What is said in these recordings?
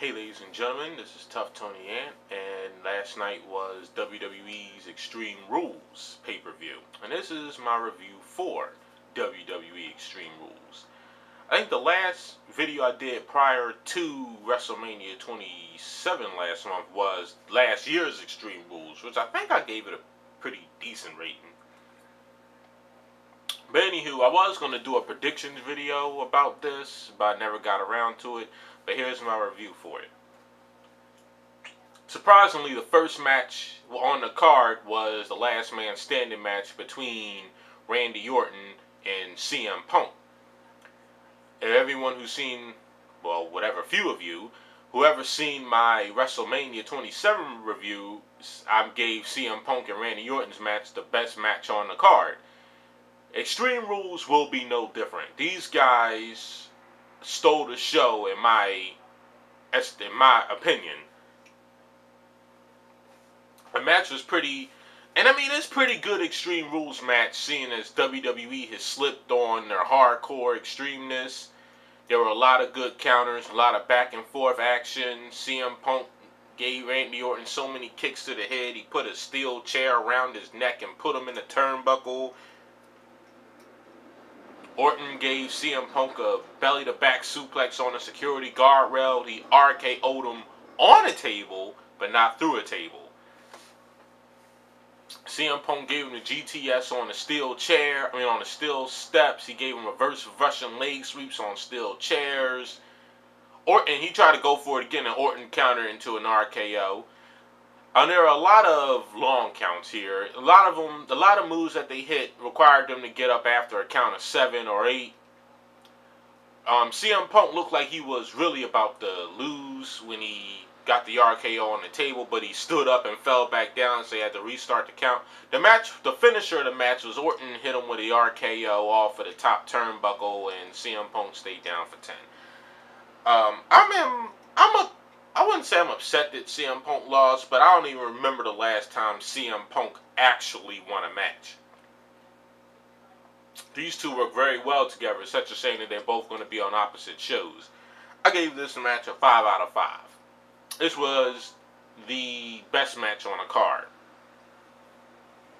Hey ladies and gentlemen, this is Tough Tony Ant, and last night was WWE's Extreme Rules pay-per-view. And this is my review for WWE Extreme Rules. I think the last video I did prior to WrestleMania 27 last month was last year's Extreme Rules, which I think I gave it a pretty decent rating. But anywho, I was going to do a predictions video about this, but I never got around to it. But here's my review for it. Surprisingly, the first match on the card was the last man standing match between Randy Orton and CM Punk. And everyone who's seen, well, whatever, few of you, whoever's seen my WrestleMania 27 review, I gave CM Punk and Randy Orton's match the best match on the card. Extreme Rules will be no different. These guys stole the show in my opinion. The match was pretty, and I mean it's pretty good Extreme Rules match, seeing as WWE has slipped on their hardcore extremeness. There were a lot of good counters, a lot of back and forth action. CM Punk gave Randy Orton so many kicks to the head, he put a steel chair around his neck and put him in the turnbuckle. Orton gave CM Punk a belly-to-back suplex on a security guardrail. He RKO'd him on a table, but not through a table. CM Punk gave him the GTS on the steel chair, on the steel steps. He gave him reverse Russian leg sweeps on steel chairs. Orton, he tried to go for it again, and Orton countered into an RKO. There are a lot of long counts here. A lot of moves that they hit required them to get up after a count of 7 or 8. CM Punk looked like he was really about to lose when he got the RKO on the table, but he stood up and fell back down, so he had to restart the count. The finisher of the match was Orton hit him with the RKO off of the top turnbuckle, and CM Punk stayed down for 10. I wouldn't say I'm upset that CM Punk lost, but I don't even remember the last time CM Punk actually won a match. These two work very well together. It's such a shame that they're both going to be on opposite shows. I gave this match a 5 out of 5. This was the best match on the card.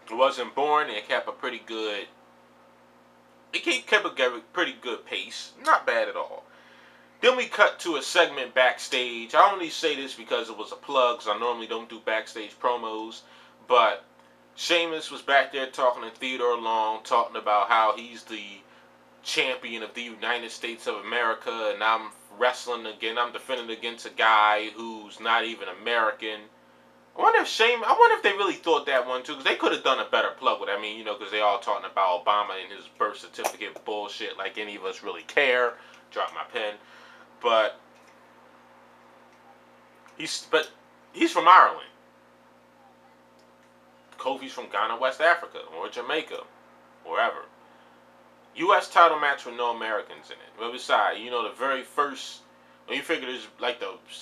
It wasn't boring. It kept a pretty good pace. Not bad at all. Then we cut to a segment backstage. I only say this because it was a plug, because I normally don't do backstage promos. But Sheamus was back there talking to Theodore Long, talking about how he's the champion of the United States of America, and I'm wrestling again. I'm defending against a guy who's not even American. I wonder if they really thought that one too, because they could have done a better plug with it. I mean, because they all talking about Obama and his birth certificate bullshit, like any of us really care. Drop my pen. But he's from Ireland. Kofi's from Ghana, West Africa, or Jamaica, wherever. U.S. title match with no Americans in it. But besides, the very first, when you figure there's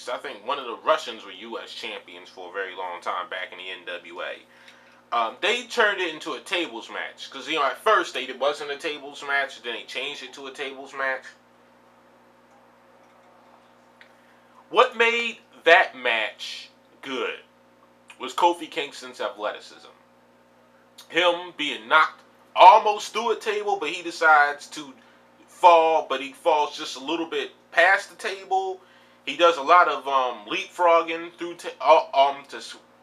I think one of the Russians were U.S. champions for a very long time back in the NWA. They turned it into a tables match. Because, at first it wasn't a tables match, then they changed it to a tables match. What made that match good was Kofi Kingston's athleticism. Him being knocked almost through a table, but he decides to fall, but he falls just a little bit past the table. He does a lot of leapfrogging to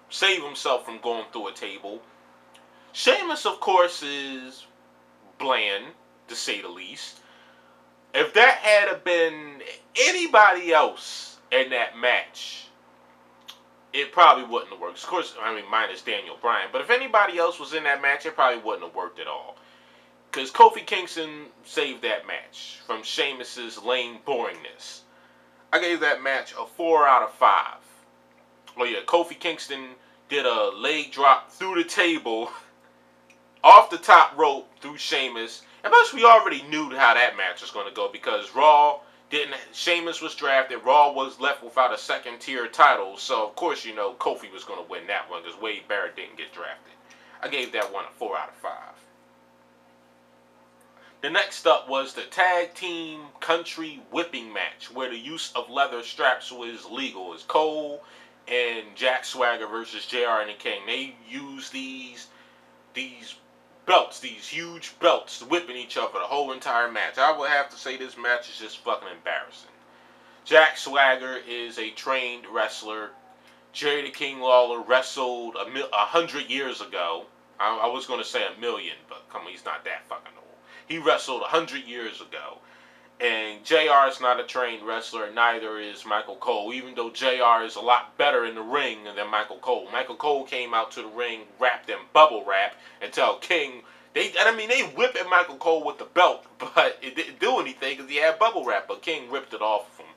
save himself from going through a table. Sheamus, of course, is bland, to say the least. If that had been anybody else in that match, it probably wouldn't have worked. Of course, minus Daniel Bryan. But if anybody else was in that match, it probably wouldn't have worked at all. Because Kofi Kingston saved that match from Sheamus's lame boringness. I gave that match a 4 out of 5. Oh yeah, Kofi Kingston did a leg drop through the table, off the top rope through Sheamus. And plus, we already knew how that match was going to go, because Sheamus was drafted. Raw was left without a second-tier title. So, of course, Kofi was going to win that one, because Wade Barrett didn't get drafted. I gave that one a 4 out of 5. The next up was the tag team country whipping match, where the use of leather straps was legal. It's Cole and Jack Swagger versus JR and the King. They use these belts, these huge belts, whipping each other the whole entire match. I would have to say this match is just fucking embarrassing. Jack Swagger is a trained wrestler. Jerry the King Lawler wrestled 100 years ago. I was going to say a million, but come on, he's not that fucking old. He wrestled 100 years ago. And JR is not a trained wrestler, neither is Michael Cole, even though JR is a lot better in the ring than Michael Cole. Michael Cole came out to the ring wrapped in bubble wrap and tell King, they whipping Michael Cole with the belt, but it didn't do anything because he had bubble wrap, but King ripped it off of him.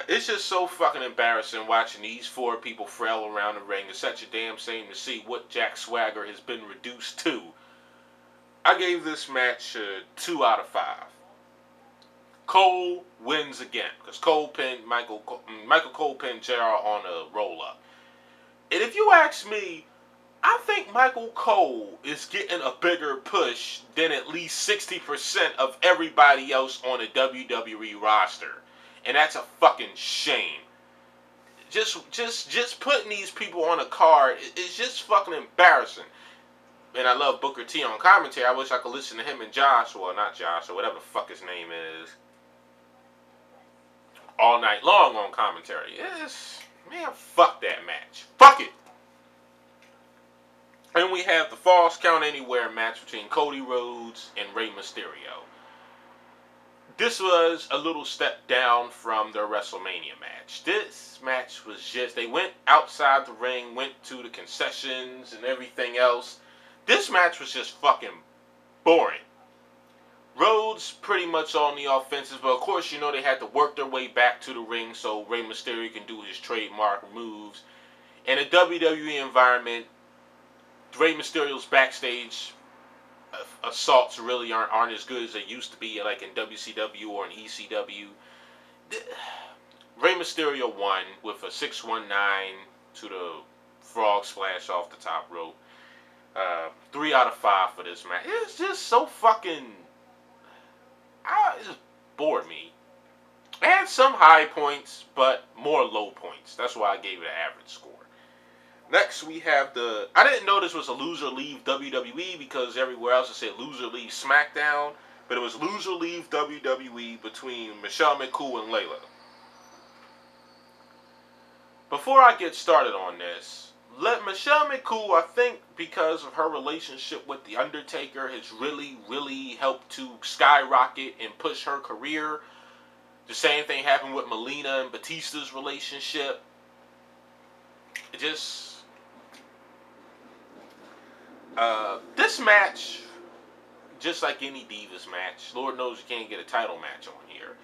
It's just so fucking embarrassing watching these four people frail around the ring. It's such a damn shame to see what Jack Swagger has been reduced to. I gave this match a 2 out of 5. Cole wins again because Michael Cole pinned JR on a roll up. And if you ask me, I think Michael Cole is getting a bigger push than at least 60% of everybody else on the WWE roster. And that's a fucking shame. Just putting these people on a card is just fucking embarrassing. And I love Booker T on commentary. I wish I could listen to him and Josh, well, not Josh, or whatever the fuck his name is, all night long on commentary. Yes, man, fuck that match. Fuck it. And we have the Falls Count Anywhere match between Cody Rhodes and Rey Mysterio. This was a little step down from their WrestleMania match. This match was just, they went outside the ring, went to the concessions and everything else. This match was just fucking boring. Rhodes pretty much on the offensive, but of course, you know, they had to work their way back to the ring so Rey Mysterio can do his trademark moves. In a WWE environment, Rey Mysterio's backstage assaults really aren't as good as they used to be, like in WCW or in ECW. Rey Mysterio won with a 619 to the frog splash off the top rope. 3 out of 5 for this match. It's just so fucking... it just bored me. It had some high points, but more low points. That's why I gave it an average score. Next, we have the... I didn't know this was a loser leave WWE because everywhere else it said loser leave SmackDown. But it was loser leave WWE between Michelle McCool and Layla. Before I get started on this, Michelle McCool, I think because of her relationship with The Undertaker, has really, really helped to skyrocket and push her career. The same thing happened with Melina and Batista's relationship. It just... this match, just like any Divas match, Lord knows you can't get a title match on here.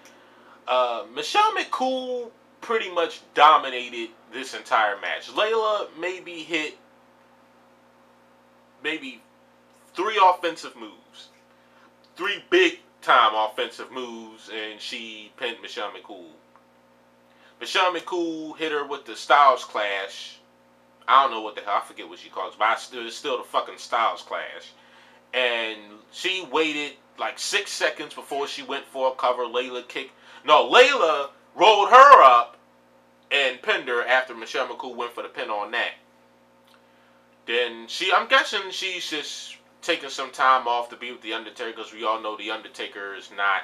Michelle McCool pretty much dominated this entire match. Layla maybe hit 3 offensive moves. 3 big time offensive moves, and she pinned Michelle McCool. Michelle McCool hit her with the Styles Clash. I don't know what the hell, I forget what she calls it, but it's still the fucking Styles Clash. And she waited like 6 seconds before she went for a cover. Layla rolled her up and pinned her after Michelle McCool went for the pin on that. Then I'm guessing she's just taking some time off to be with The Undertaker, because we all know The Undertaker is not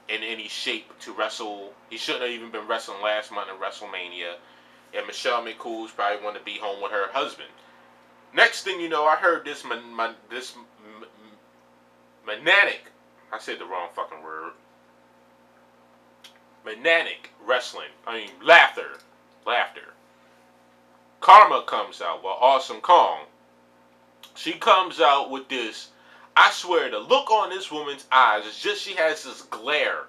in any shape to wrestle. He shouldn't have even been wrestling last month in WrestleMania. And Michelle McCool's probably want to be home with her husband. Next thing you know, I heard this Maniac, I said the wrong fucking word. Maniac wrestling. Laughter. Karma comes out. Well, Awesome Kong. She comes out with this. I swear, the look on this woman's eyes is just, she has this glare.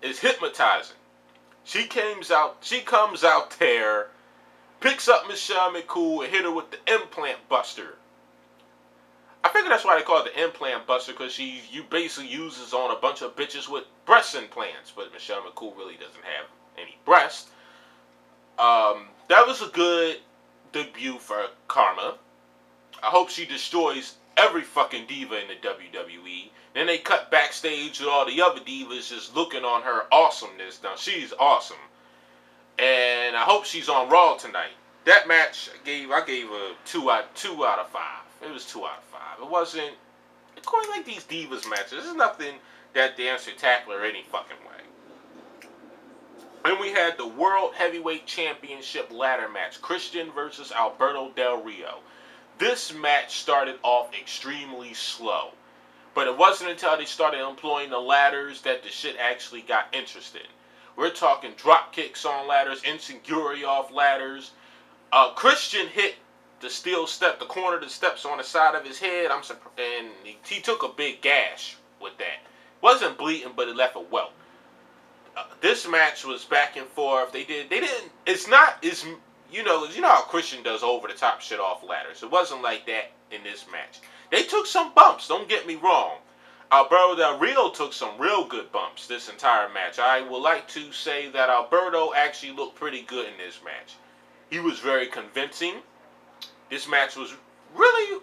It's hypnotizing. She comes out there, picks up Michelle McCool and hit her with the implant buster. I figure that's why they call it the implant buster, because you basically uses on a bunch of bitches with breast implants. But Michelle McCool really doesn't have any breast. That was a good debut for Karma. I hope she destroys every fucking diva in the WWE. Then they cut backstage with all the other divas just looking on her awesomeness. Now, she's awesome. And I hope she's on Raw tonight. That match, I gave a 2 out of 5. It was 2 out of 5. It wasn't, of course, like these divas matches. There's nothing that damn spectacular any fucking way. And we had the World Heavyweight Championship ladder match. Christian versus Alberto Del Rio. This match started off extremely slow. But it wasn't until they started employing the ladders that the shit actually got interesting. We're talking drop kicks on ladders, ensinguri off ladders. Christian hit the steel step, the corner of the steps on the side of his head. And he took a big gash with that. Wasn't bleeding, but it left a welt. This match was back and forth. They didn't. You know how Christian does over the top shit off ladders. It wasn't like that in this match. They took some bumps. Don't get me wrong. Alberto Del Rio took some real good bumps this entire match. I would like to say that Alberto actually looked pretty good in this match. He was very convincing. This match was really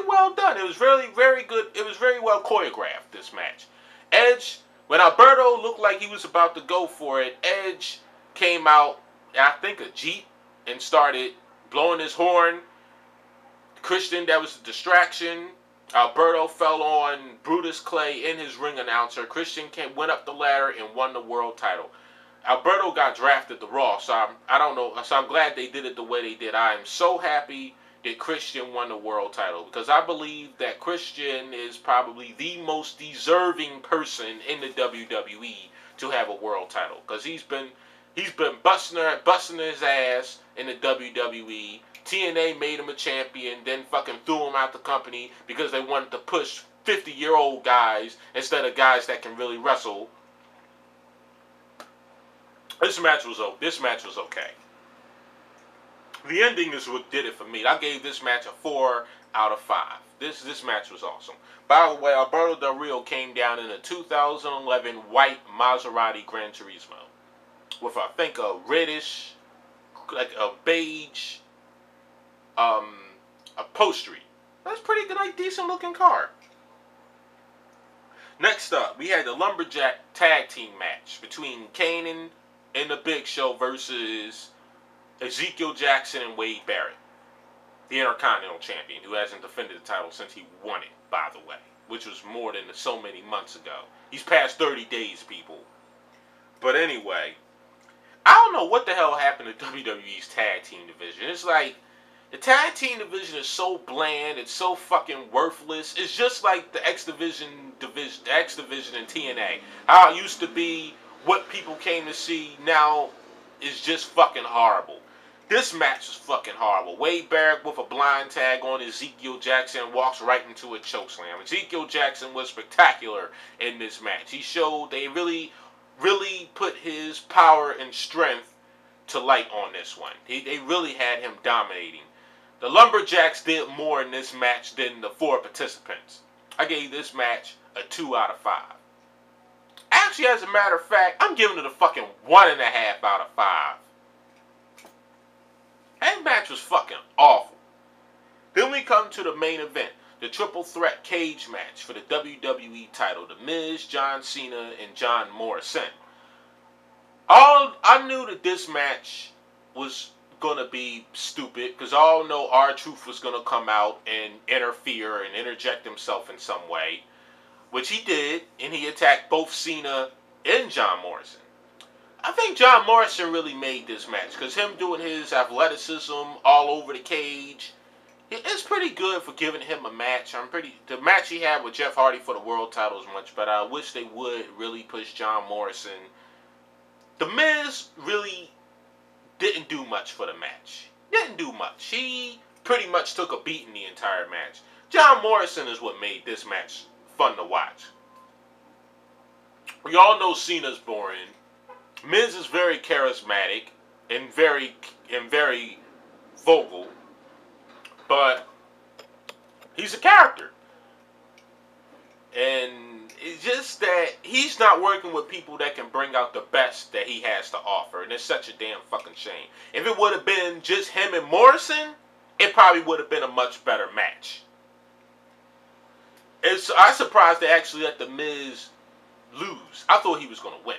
well done. It was really very good. It was very well choreographed, this match. Edge, when Alberto looked like he was about to go for it, Edge came out, I think a Jeep, and started blowing his horn. Christian, that was a distraction. Alberto fell on Brutus Clay in his ring announcer. Christian went up the ladder and won the world title. Alberto got drafted to Raw, so I'm glad they did it the way they did. I am so happy that Christian won the world title because I believe that Christian is probably the most deserving person in the WWE to have a world title because he's been busting his ass in the WWE. TNA made him a champion, then fucking threw him out the company because they wanted to push 50-year-old guys instead of guys that can really wrestle. This match was okay. The ending is what did it for me. I gave this match a 4 out of 5. This match was awesome. By the way, Alberto Del Rio came down in a 2011 white Maserati Gran Turismo with, I think, a reddish, like a beige, upholstery. That's pretty good, like, decent looking car. Next up, we had the Lumberjack Tag Team match between Kanan and the Big Show versus Ezekiel Jackson and Wade Barrett, the Intercontinental Champion, who hasn't defended the title since he won it, by the way, which was more than so many months ago. He's past 30 days, people. But anyway, I don't know what the hell happened to WWE's tag team division. It's like, the tag team division is so bland, it's so fucking worthless. It's just like the X Division in TNA. How it used to be, what people came to see, now is just fucking horrible. This match is fucking horrible. Wade Barrett with a blind tag on Ezekiel Jackson walks right into a chokeslam. Ezekiel Jackson was spectacular in this match. He showed they really put his power and strength to light on this one. They really had him dominating. The Lumberjacks did more in this match than the 4 participants. I gave this match a 2 out of 5. Actually, as a matter of fact, I'm giving it a fucking 1.5 out of 5. That match was fucking awful. Then we come to the main event, the triple threat cage match for the WWE title, The Miz, John Cena, and John Morrison. I knew that this match was gonna be stupid because I all know R-Truth was gonna come out and interfere and interject himself in some way, which he did, and he attacked both Cena and John Morrison. I think John Morrison really made this match because him doing his athleticism all over the cage, it's pretty good for giving him a match. The match he had with Jeff Hardy for the world title is much better. I wish they would really push John Morrison. The Miz really didn't do much for the match. Didn't do much. He pretty much took a beating the entire match. John Morrison is what made this match fun to watch. We all know Cena's boring. Miz is very charismatic and very vocal, but he's a character. And it's just that he's not working with people that can bring out the best that he has to offer. And it's such a damn fucking shame. If it would have been just him and Morrison, it probably would have been a much better match. I'm surprised they actually let The Miz lose. I thought he was going to win.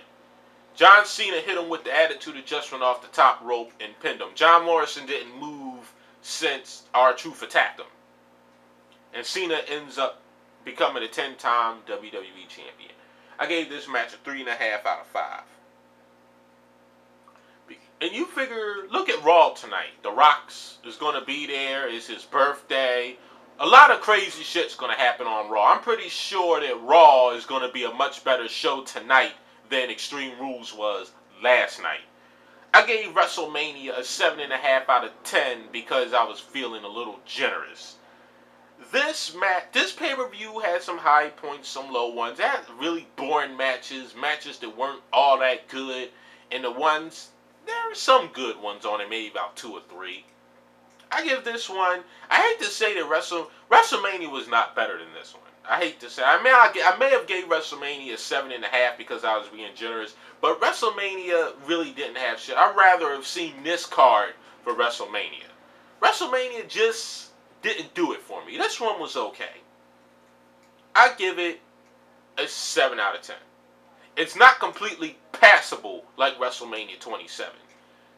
John Cena hit him with the Attitude Adjustment off the top rope and pinned him. John Morrison didn't move since R-Truth attacked him. And Cena ends up becoming a 10-time WWE champion. I gave this match a 3.5 out of 5. And you figure, look at Raw tonight. The Rock's is going to be there. It's his birthday. A lot of crazy shit's going to happen on Raw. I'm pretty sure that Raw is going to be a much better show tonight than Extreme Rules was last night. I gave WrestleMania a 7.5 out of 10 because I was feeling a little generous. This pay-per-view had some high points, some low ones. It had really boring matches that weren't all that good. And the ones, there are some good ones on it, maybe about 2 or 3. I give this one, I hate to say that WrestleMania was not better than this one. I hate to say, I may have gave WrestleMania a 7.5 because I was being generous, but WrestleMania really didn't have shit. I'd rather have seen this card for WrestleMania. WrestleMania just didn't do it for me. This one was okay. I give it a 7 out of 10. It's not completely passable like WrestleMania 27.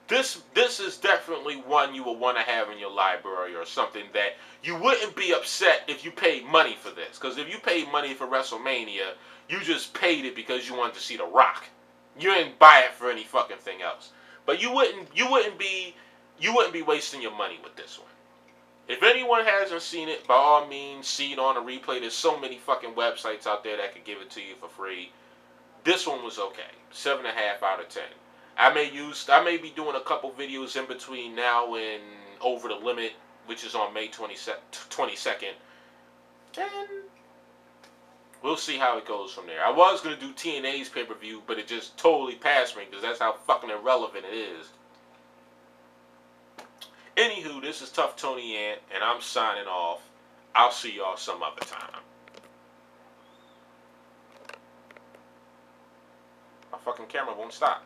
This is definitely one you will want to have in your library or something that you wouldn't be upset if you paid money for this. Because if you paid money for WrestleMania, you just paid it because you wanted to see The Rock. You didn't buy it for any fucking thing else. But you wouldn't be wasting your money with this one. If anyone hasn't seen it, by all means, see it on a replay. There's so many fucking websites out there that could give it to you for free. This one was okay. 7.5 out of 10. I may be doing a couple videos in between now and Over the Limit, which is on May 22nd. And we'll see how it goes from there. I was going to do TNA's pay-per-view, but it just totally passed me because that's how fucking irrelevant it is. Anywho, this is Tough Tony Ant, and I'm signing off. I'll see y'all some other time. My fucking camera won't stop.